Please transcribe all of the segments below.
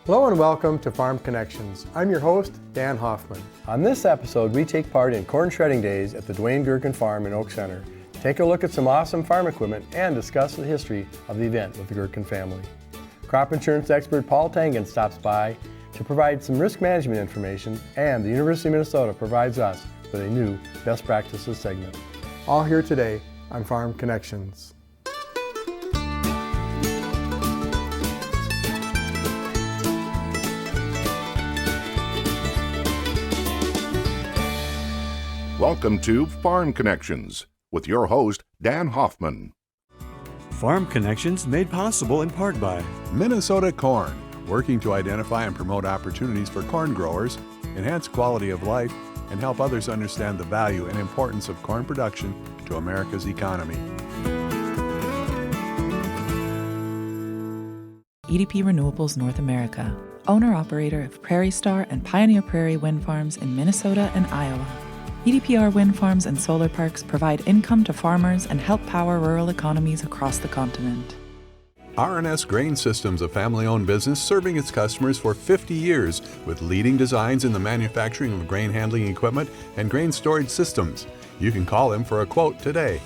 Hello and welcome to Farm Connections. I'm your host, Dan Hoffman. On this episode, we take part in corn shredding days at the Dwain Gerken Farm in Oak Center. Take a look at some awesome farm equipment and discuss the history of the event with the Gerken family. Crop insurance expert Paul Tangen stops by to provide some risk management information, and the University of Minnesota provides us with a new best practices segment. All here today on Farm Connections. Welcome to Farm Connections with your host, Dan Hoffman. Farm Connections made possible in part by Minnesota Corn, working to identify and promote opportunities for corn growers, enhance quality of life, and help others understand the value and importance of corn production to America's economy. EDP Renewables North America, owner-operator of Prairie Star and Pioneer Prairie wind farms in Minnesota and Iowa. EDPR wind farms and solar parks provide income to farmers and help power rural economies across the continent. R&S Grain Systems, a family-owned business serving its customers for 50 years with leading designs in the manufacturing of grain handling equipment and grain storage systems. You can call them for a quote today.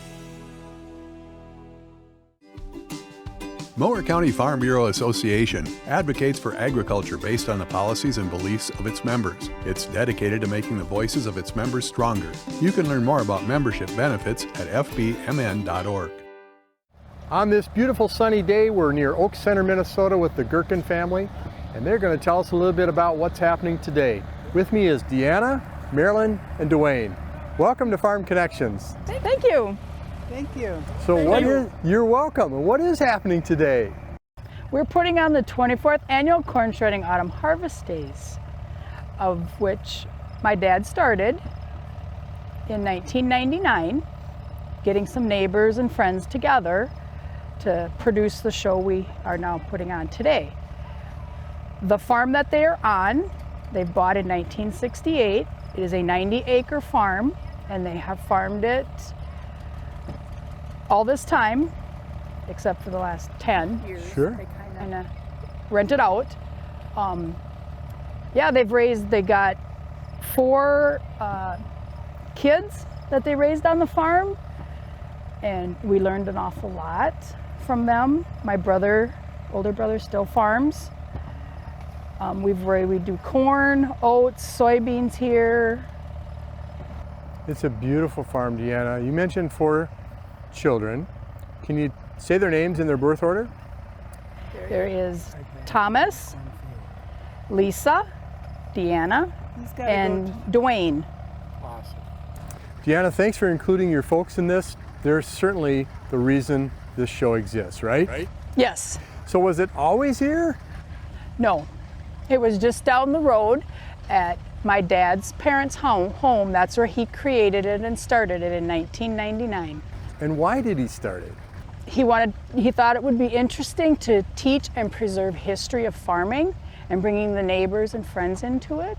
Mower County Farm Bureau Association advocates for agriculture based on the policies and beliefs of its members. It's dedicated to making the voices of its members stronger. You can learn more about membership benefits at fbmn.org. On this beautiful sunny day, we're near Oak Center, Minnesota with the Gerken family, and they're going to tell us a little bit about what's happening today. With me is Deanna, Marilyn, and Dwayne. Welcome to Farm Connections. Thank you. Thank you. So you're welcome. And what is happening today? We're putting on the 24th annual Corn Shredding Autumn Harvest Days, of which my dad started in 1999, getting some neighbors and friends together to produce the show we are now putting on today. The farm that they are on, they bought in 1968. It is a 90-acre farm, and they have farmed it all this time, except for the last 10 years. Sure. They kind of rent it out. Yeah, they got 4 kids that they raised on the farm, and we learned an awful lot from them. My older brother still farms. We do corn, oats, soybeans here. It's a beautiful farm, Deanna. You mentioned 4 children. Can you say their names in their birth order? There is Thomas, Lisa, Deanna, and Dwayne. Awesome. Deanna, thanks for including your folks in this. They're certainly the reason this show exists, right? Yes. So was it always here? No. It was just down the road at my dad's parents' home. That's where he created it and started it in 1999. And why did he start it? He thought it would be interesting to teach and preserve history of farming and bringing the neighbors and friends into it.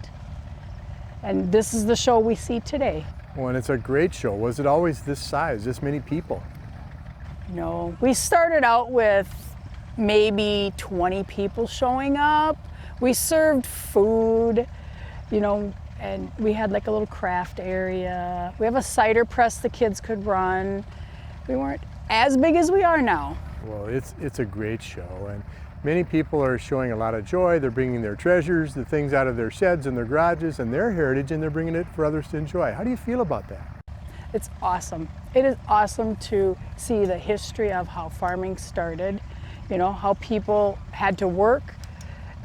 And this is the show we see today. Well, and it's a great show. Was it always this size, this many people? No, we started out with maybe 20 people showing up. We served food, and we had like a little craft area. We have a cider press the kids could run. We weren't as big as we are now. Well, it's a great show, and many people are showing a lot of joy. They're bringing their treasures, the things out of their sheds and their garages and their heritage, and they're bringing it for others to enjoy. How do you feel about that? It's awesome. It is awesome to see the history of how farming started, how people had to work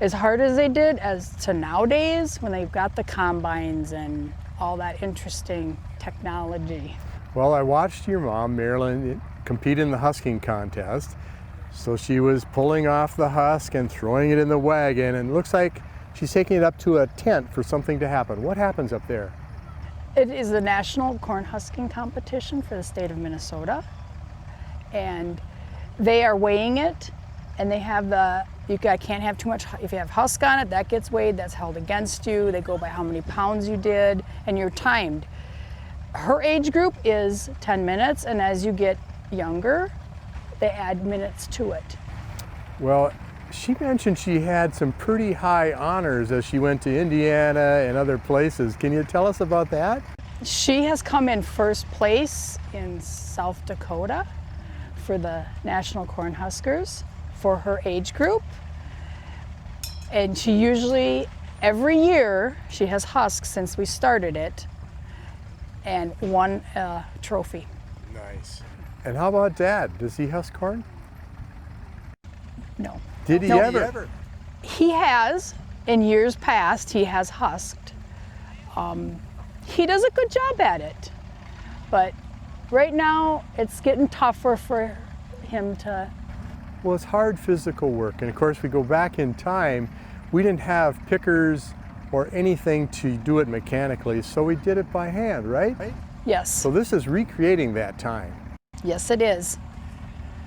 as hard as they did as to nowadays when they've got the combines and all that interesting technology. Well, I watched your mom, Marilyn, compete in the husking contest. So she was pulling off the husk and throwing it in the wagon, and it looks like she's taking it up to a tent for something to happen. What happens up there? It is the National Corn Husking Competition for the state of Minnesota. And they are weighing it, and they have can't have too much. If you have husk on it, that gets weighed, that's held against you. They go by how many pounds you did, and you're timed. Her age group is 10 minutes, and as you get younger, they add minutes to it. Well, She mentioned she had some pretty high honors as she went to Indiana and other places. Can you tell us about that? She has come in first place in South Dakota for the National Cornhuskers for her age group. And she usually, every year, she has husked since we started it and won a trophy. Nice. And how about Dad? Does he husk corn? No. Did he No. ever? He has, in years past, he has husked. He does a good job at it, but right now it's getting tougher for him to. Well, it's hard physical work, and of course we go back in time, we didn't have pickers or anything to do it mechanically, so we did it by hand, right? Yes. So this is recreating that time. Yes, it is.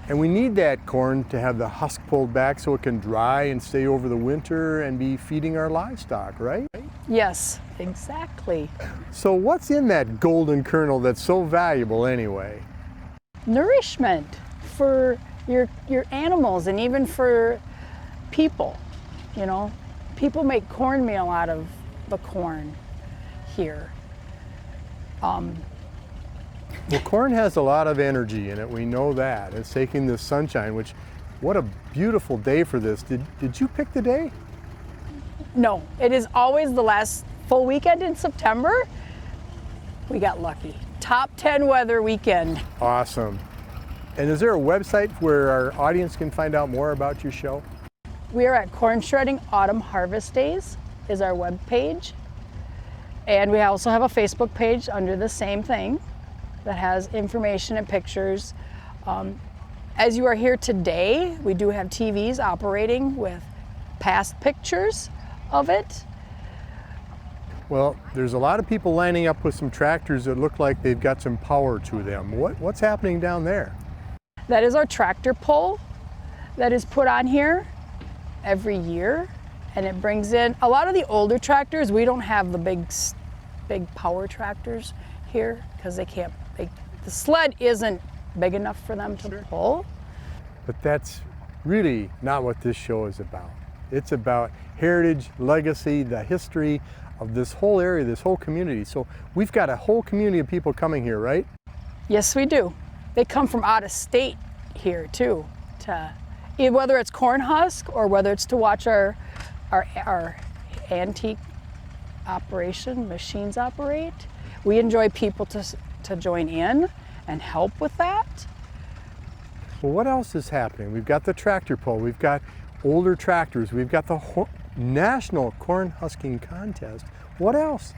And we need that corn to have the husk pulled back so it can dry and stay over the winter and be feeding our livestock, right? Yes, exactly. So what's in that golden kernel that's so valuable anyway? Nourishment for your animals and even for people. You know, people make cornmeal out of the corn here. Well, corn has a lot of energy in it, we know that. It's taking the sunshine, which, what a beautiful day for this. Did you pick the day? No, it is always the last full weekend in September. We got lucky. Top 10 weather weekend. Awesome. And is there a website where our audience can find out more about your show? We are at Corn Shredding Autumn Harvest Days is our web page. And we also have a Facebook page under the same thing that has information and pictures. As you are here today, we do have TVs operating with past pictures of it. Well, there's a lot of people lining up with some tractors that look like they've got some power to them. What's happening down there? That is our tractor pull that is put on here every year, and it brings in a lot of the older tractors. We don't have the big power tractors here because they can't. The sled isn't big enough for them to pull. But that's really not what this show is about. It's about heritage, legacy, the history of this whole area, this whole community. So we've got a whole community of people coming here, right? Yes, we do. They come from out of state here too, whether it's corn husk or whether it's to watch our antique operation, machines operate. We enjoy people to join in and help with that. Well, what else is happening? We've got the tractor pull, we've got older tractors, we've got the National Corn Husking Contest. What else?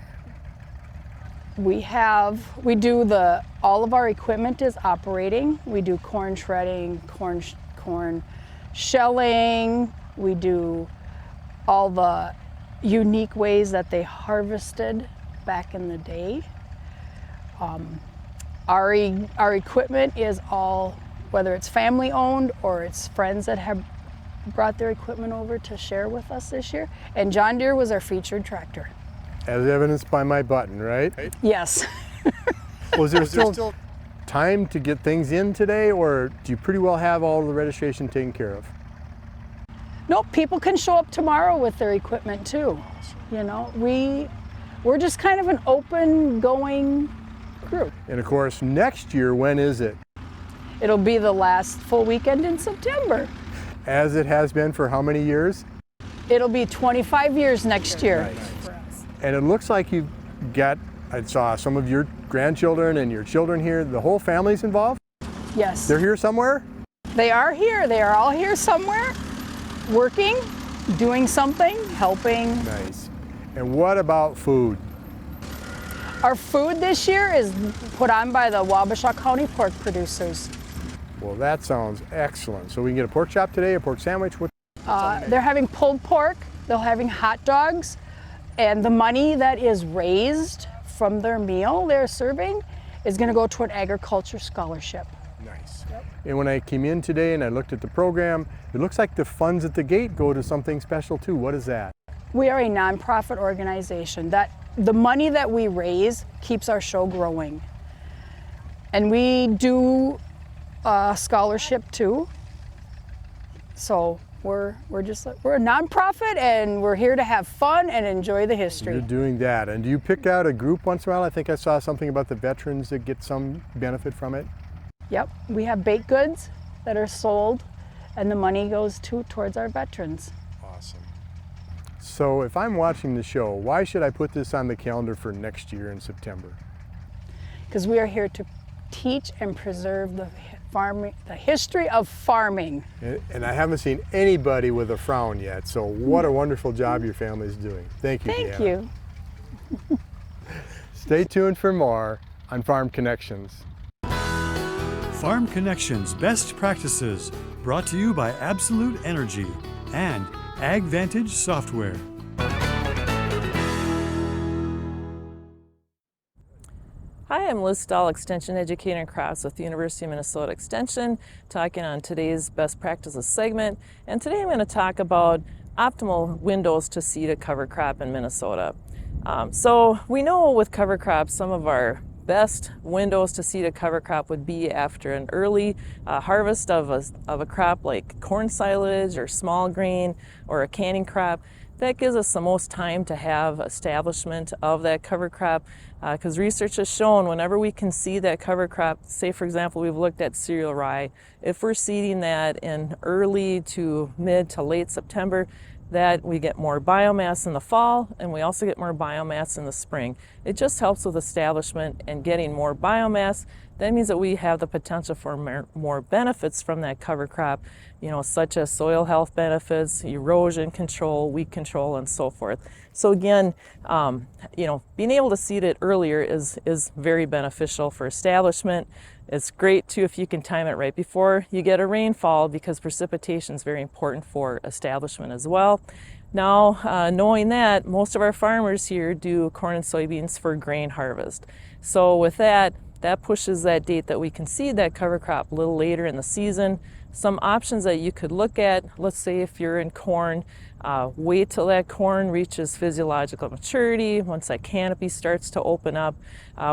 All of our equipment is operating. We do corn shredding, corn shelling. We do all the unique ways that they harvested back in the day. Our equipment is all, whether it's family owned or it's friends that have brought their equipment over to share with us this year. And John Deere was our featured tractor. As evidenced by my button, right? Yes. Was there still time to get things in today, or do you pretty well have all the registration taken care of? Nope, people can show up tomorrow with their equipment too. You know, we're just kind of an open going group. And of course, next year, when is it? It'll be the last full weekend in September. As it has been for how many years? It'll be 25 years next year. Nice. And it looks like you've got, I saw some of your grandchildren and your children here. The whole family's involved? Yes. They're here somewhere? They are here. They are all here somewhere, working, doing something, helping. Nice. And what about food? Our food this year is put on by the Wabasha County pork producers. Well, that sounds excellent. So we can get a pork chop today, a pork sandwich? They're having pulled pork, they're having hot dogs, and the money that is raised from their meal they're serving is going to go to an agriculture scholarship. Nice. Yep. And when I came in today and I looked at the program, it looks like the funds at the gate go to something special too. What is that? We are a nonprofit organization. That the money that we raise keeps our show growing. And we do a scholarship too. So we're a nonprofit, and we're here to have fun and enjoy the history. You're doing that. And do you pick out a group once in a while? I think I saw something about the veterans that get some benefit from it. Yep, we have baked goods that are sold, and the money goes towards our veterans. Awesome. So if I'm watching the show, why should I put this on the calendar for next year in September? Because we are here to teach and preserve the history of farming. And I haven't seen anybody with a frown yet, so what a wonderful job your family is doing. Thank you, Thank Deanna. you. Stay tuned for more on Farm Connections. Farm Connections Best Practices, brought to you by Absolute Energy and AgVantage Software. Hi, I'm Liz Stahl, Extension Educator in Crops with the University of Minnesota Extension, talking on today's Best Practices segment. And today I'm going to talk about optimal windows to seed a cover crop in Minnesota. So we know with cover crops, some of our best windows to seed a cover crop would be after an early harvest of a crop like corn silage or small grain or a canning crop. That gives us the most time to have establishment of that cover crop, because research has shown whenever we can seed that cover crop, say for example we've looked at cereal rye, if we're seeding that in early to mid to late September, that we get more biomass in the fall, and we also get more biomass in the spring. It just helps with establishment and getting more biomass. That means that we have the potential for more benefits from that cover crop, such as soil health benefits, erosion control, weed control, and so forth. So again, being able to seed it earlier is very beneficial for establishment. It's great too if you can time it right before you get a rainfall, because precipitation is very important for establishment as well. Now, knowing that, most of our farmers here do corn and soybeans for grain harvest. So with that pushes that date that we can seed that cover crop a little later in the season. Some options that you could look at, let's say if you're in corn, wait till that corn reaches physiological maturity. Once that canopy starts to open up,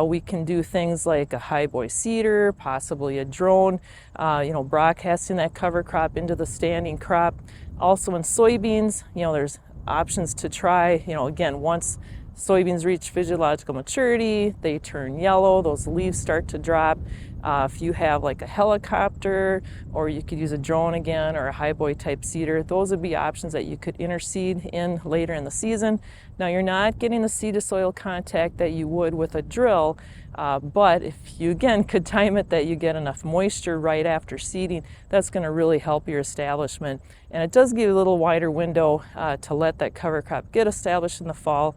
we can do things like a high boy seeder, possibly a drone, broadcasting that cover crop into the standing crop. Also in soybeans, there's options to try, again, once soybeans reach physiological maturity, they turn yellow, those leaves start to drop. If you have like a helicopter, or you could use a drone again, or a high boy type seeder, those would be options that you could interseed in later in the season. Now you're not getting the seed to soil contact that you would with a drill, but if you again could time it that you get enough moisture right after seeding, that's going to really help your establishment. And it does give you a little wider window to let that cover crop get established in the fall.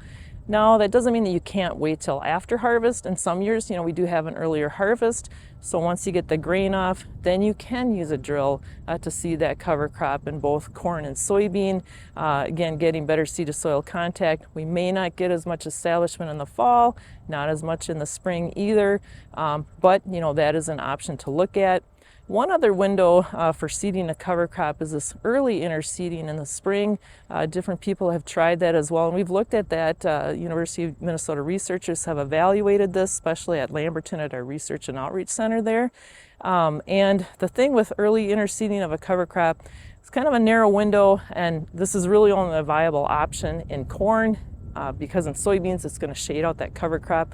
Now, that doesn't mean that you can't wait till after harvest. In some years, we do have an earlier harvest. So once you get the grain off, then you can use a drill to seed that cover crop in both corn and soybean. Again, getting better seed to soil contact. We may not get as much establishment in the fall, not as much in the spring either, but that is an option to look at. One other window for seeding a cover crop is this early interseeding in the spring. Different people have tried that as well, and we've looked at that. University of Minnesota researchers have evaluated this, especially at Lamberton at our Research and Outreach Center there. And the thing with early interseeding of a cover crop, it's kind of a narrow window, and this is really only a viable option in corn, because in soybeans it's going to shade out that cover crop.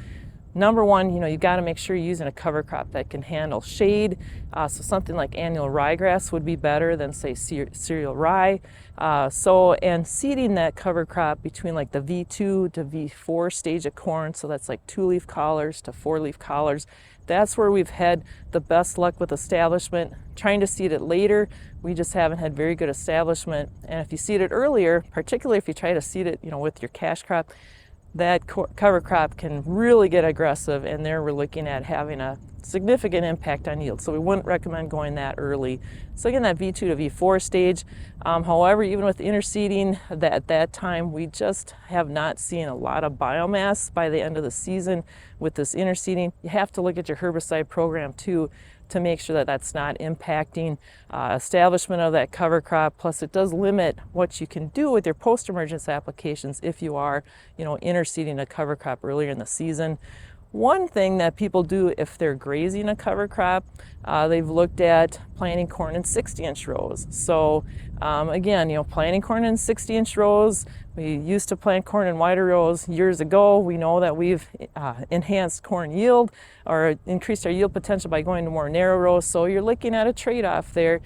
Number one, you got to make sure you're using a cover crop that can handle shade. So something like annual ryegrass would be better than, say, cereal rye. And seeding that cover crop between like the V2 to V4 stage of corn, so that's like 2-leaf collars to 4-leaf collars. That's where we've had the best luck with establishment. Trying to seed it later, we just haven't had very good establishment. And if you seed it earlier, particularly if you try to seed it, with your cash crop, that cover crop can really get aggressive, and there we're looking at having a significant impact on yield. So we wouldn't recommend going that early. So again, that V2 to V4 stage. However, even with interseeding, at that time, we just have not seen a lot of biomass by the end of the season with this interseeding. You have to look at your herbicide program too, to make sure that that's not impacting establishment of that cover crop. Plus, it does limit what you can do with your post-emergence applications if you are, interseeding a cover crop earlier in the season. One thing that people do if they're grazing a cover crop, they've looked at planting corn in 60-inch rows. So again, planting corn in 60-inch rows, we used to plant corn in wider rows years ago. We know that we've enhanced corn yield or increased our yield potential by going to more narrow rows. So you're looking at a trade-off there.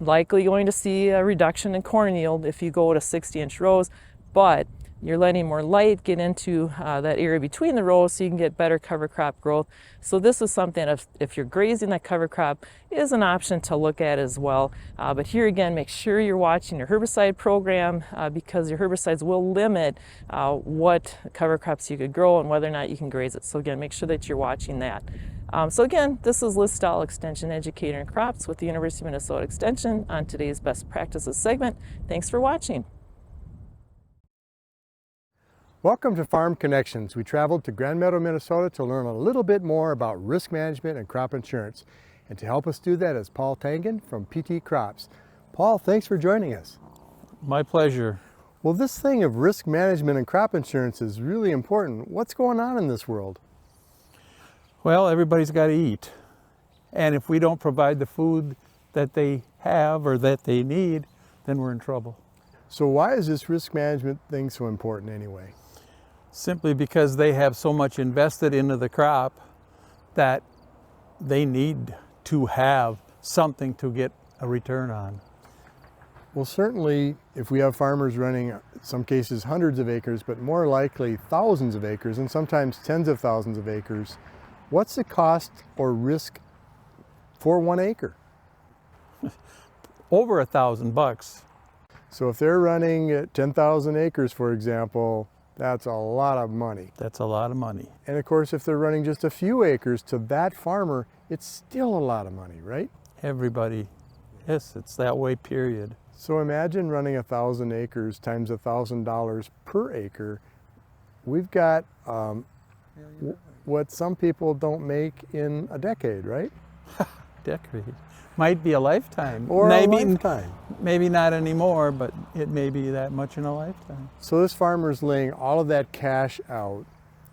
Likely going to see a reduction in corn yield if you go to 60-inch rows, but you're letting more light get into that area between the rows so you can get better cover crop growth. So this is something, if you're grazing that cover crop, is an option to look at as well. But here again, make sure you're watching your herbicide program because your herbicides will limit what cover crops you could grow and whether or not you can graze it. So again, make sure that you're watching that. So again, this is Liz Stahl, Extension Educator in Crops with the University of Minnesota Extension on today's Best Practices segment. Thanks for watching. Welcome to Farm Connections. We traveled to Grand Meadow, Minnesota to learn a little bit more about risk management and crop insurance. And to help us do that is Paul Tangen from PT Crops. Paul, thanks for joining us. My pleasure. Well, this thing of risk management and crop insurance is really important. What's going on in this world? Well, everybody's got to eat. And if we don't provide the food that they have or that they need, then we're in trouble. So why is this risk management thing so important anyway? Simply because they have so much invested into the crop that they need to have something to get a return on. Well, certainly if we have farmers running, in some cases, hundreds of acres, but more likely thousands of acres and sometimes tens of thousands of acres, what's the cost or risk for 1 acre? Over $1,000. So if they're running 10,000 acres, for example, that's a lot of money. That's a lot of money. And of course, if they're running just a few acres, to that farmer, it's still a lot of money, right? Everybody, yes, it's that way, period. So imagine running 1,000 acres times $1,000 per acre. We've got what some people don't make in a decade, right? Decade. Might be a lifetime. Or maybe, a lifetime. Maybe not anymore, but it may be that much in a lifetime. So this farmer's laying all of that cash out,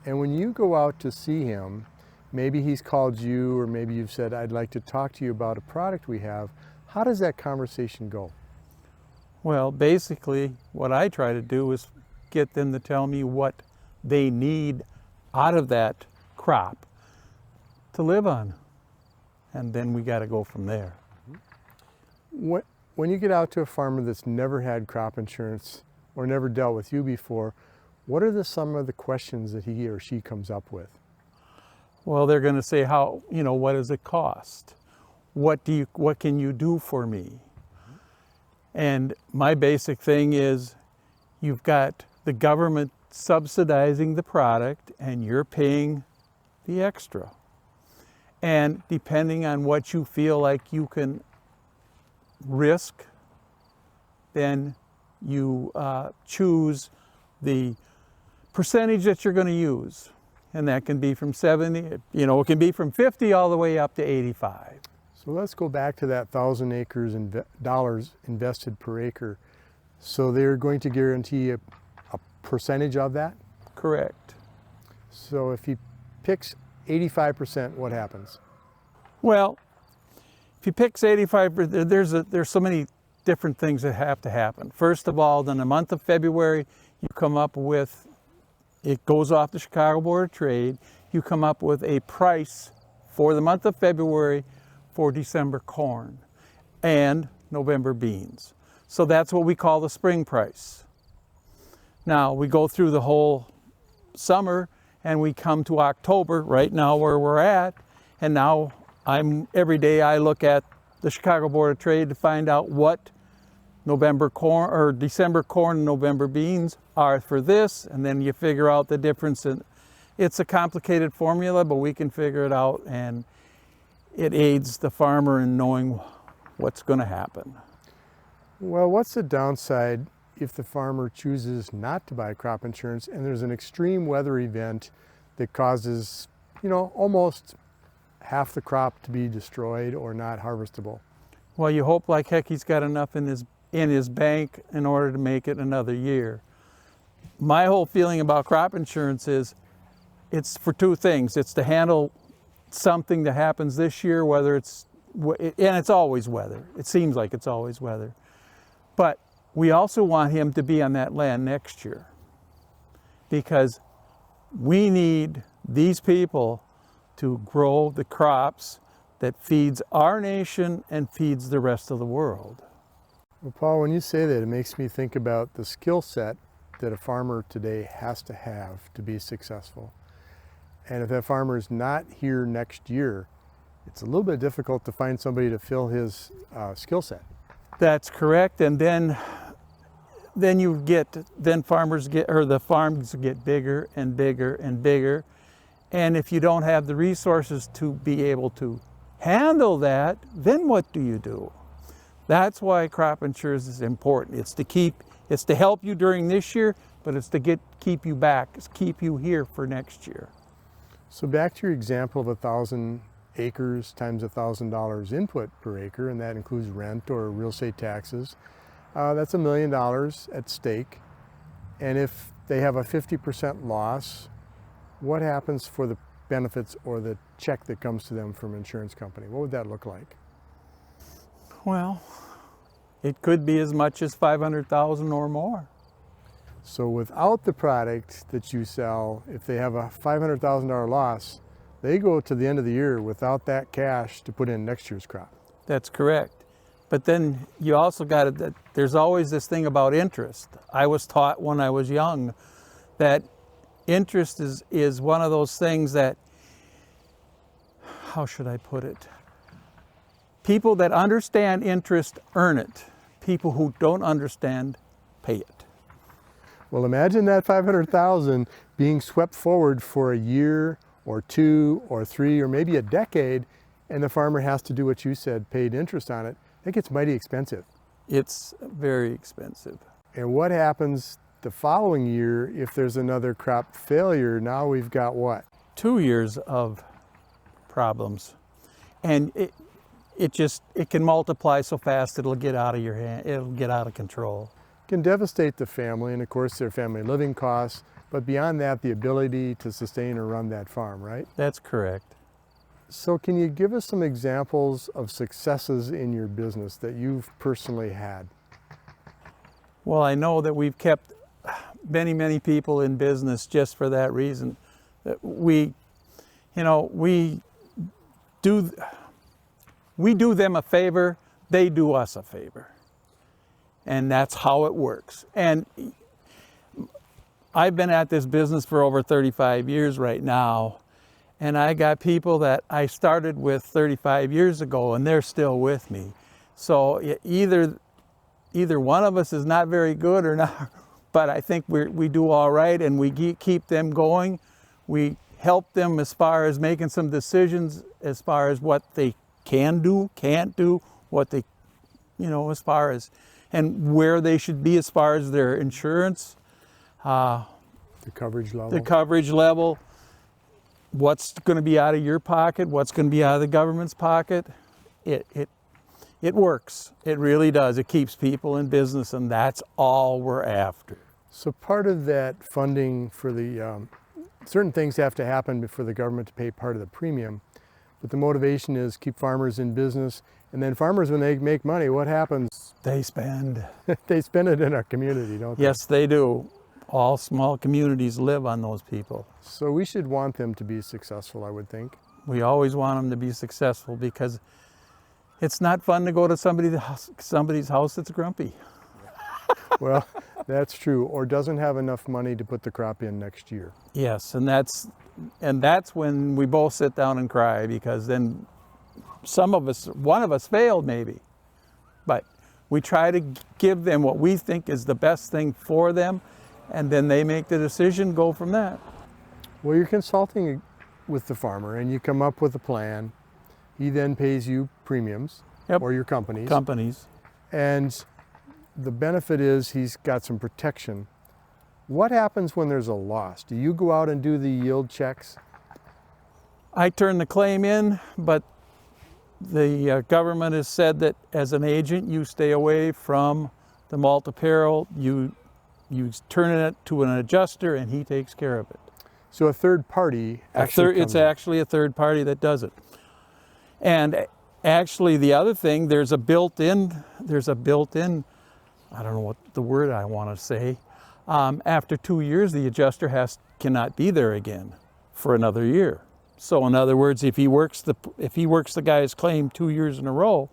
and when you go out to see him, maybe he's called you, or maybe you've said, I'd like to talk to you about a product we have. How does that conversation go? Well, basically, what I try to do is get them to tell me what they need out of that crop to live on. And then we got to go from there. When you get out to a farmer that's never had crop insurance or never dealt with you before, what are some of the questions that he or she comes up with? Well, they're going to say, what does it cost? What can you do for me? And my basic thing is, you've got the government subsidizing the product and you're paying the extra. And depending on what you feel like you can risk, then you choose the percentage that you're going to use. And that can be from 70, it can be from 50 all the way up to 85. So let's go back to that 1,000 acres and dollars invested per acre. So they're going to guarantee a percentage of that? Correct. So if he picks 85%, what happens? Well, if he picks 85%, there's so many different things that have to happen. First of all, in the month of February, you come up with, it goes off the Chicago Board of Trade, you come up with a price for the month of February for December corn and November beans. So that's what we call the spring price. Now, we go through the whole summer and we come to October, right now where we're at, and now every day I look at the Chicago Board of Trade to find out what November corn or December corn and November beans are for this, and then you figure out the difference. It's a complicated formula, but we can figure it out, and it aids the farmer in knowing what's going to happen. Well, what's the downside if the farmer chooses not to buy crop insurance and there's an extreme weather event that causes, almost half the crop to be destroyed or not harvestable? Well, you hope like heck he's got enough in his bank in order to make it another year. My whole feeling about crop insurance is it's for two things. It's to handle something that happens this year, whether it's, and it's always weather. It seems like it's always weather. But we also want him to be on that land next year, because we need these people to grow the crops that feeds our nation and feeds the rest of the world. Well, Paul, when you say that, it makes me think about the skill set that a farmer today has to have to be successful. And if that farmer is not here next year, it's a little bit difficult to find somebody to fill his skill set. That's correct. And then farmers get, or the farms get bigger and bigger and bigger. And if you don't have the resources to be able to handle that, then what do you do? That's why crop insurance is important. It's to help you during this year, but it's to keep you back, it's keep you here for next year. So back to your example of 1,000 acres times $1,000 input per acre, and that includes rent or real estate taxes. That's $1 million at stake. And if they have a 50% loss, what happens for the benefits or the check that comes to them from an insurance company? What would that look like? Well, it could be as much as $500,000 or more. So without the product that you sell, if they have a $500,000 loss, they go to the end of the year without that cash to put in next year's crop. That's correct. But then you also got it, there's always this thing about interest. I was taught when I was young that interest is one of those things that, how should I put it? People that understand interest earn it. People who don't understand pay it. Well, imagine that 500,000 being swept forward for a year or 2 or 3 or maybe a decade, and the farmer has to do what you said, paid interest on it. It gets mighty expensive. It's very expensive. And what happens the following year if there's another crop failure? Now we've got what? 2 years of problems. And it can multiply so fast it'll get out of your hand, it'll get out of control. It can devastate the family and of course their family living costs, but beyond that, the ability to sustain or run that farm, right? That's correct. So can you give us some examples of successes in your business that you've personally had? Well, I know that we've kept many, many people in business just for that reason. That we do them a favor, they do us a favor. And that's how it works. And I've been at this business for over 35 years right now. And I got people that I started with 35 years ago and they're still with me. So either one of us is not very good or not, but I think we do all right and we keep them going. We help them as far as making some decisions as far as what they can do, can't do, what they, as far as, and where they should be as far as their insurance. The coverage level. The coverage level. What's going to be out of your pocket, what's going to be out of the government's pocket. It works. It really does. It keeps people in business, and that's all we're after. So part of that funding for the, certain things have to happen for the government to pay part of the premium, but the motivation is keep farmers in business, and then farmers, when they make money, what happens? They spend. They spend it in our community, don't they? Yes, they do. All small communities live on those people. So we should want them to be successful, I would think. We always want them to be successful because it's not fun to go to somebody's house that's grumpy. Well, that's true, or doesn't have enough money to put the crop in next year. Yes, and that's when we both sit down and cry, because then one of us failed maybe, but we try to give them what we think is the best thing for them, and then they make the decision, go from that. Well, you're consulting with the farmer and you come up with a plan. He then pays you premiums, Yep. or your companies. And the benefit is he's got some protection. What happens when there's a loss? Do you go out and do the yield checks? I turn the claim in, but the government has said that as an agent, you stay away from the multi-peril. You turn it to an adjuster and he takes care of it. So a third party actually It's actually a third party that does it. And actually the other thing, there's a built-in, I don't know what the word I want to say. After 2 years, the adjuster cannot be there again for another year. So in other words, if he works the guy's claim 2 years in a row,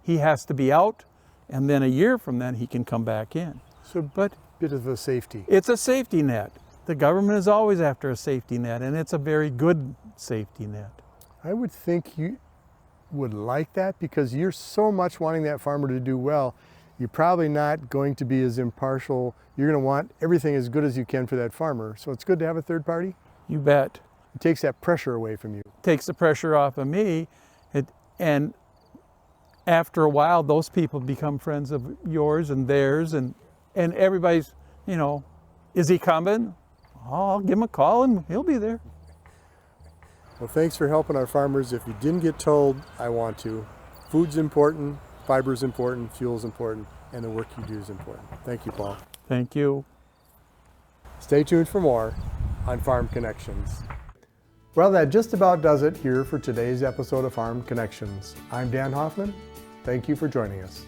he has to be out, and then a year from then he can come back in. So but bit of a safety. It's a safety net. The government is always after a safety net, and it's a very good safety net. I would think you would like that because you're so much wanting that farmer to do well. You're probably not going to be as impartial. You're going to want everything as good as you can for that farmer. So it's good to have a third party. You bet. It takes that pressure away from you. Takes the pressure off of me, and after a while, those people become friends of yours and theirs, and everybody's, you know, is he coming? Oh, I'll give him a call and he'll be there. Well, thanks for helping our farmers. If you didn't get told, I want to. Food's important, fiber's important, fuel's important, and the work you do is important. Thank you, Paul. Thank you. Stay tuned for more on Farm Connections. Well, that just about does it here for today's episode of Farm Connections. I'm Dan Hoffman. Thank you for joining us.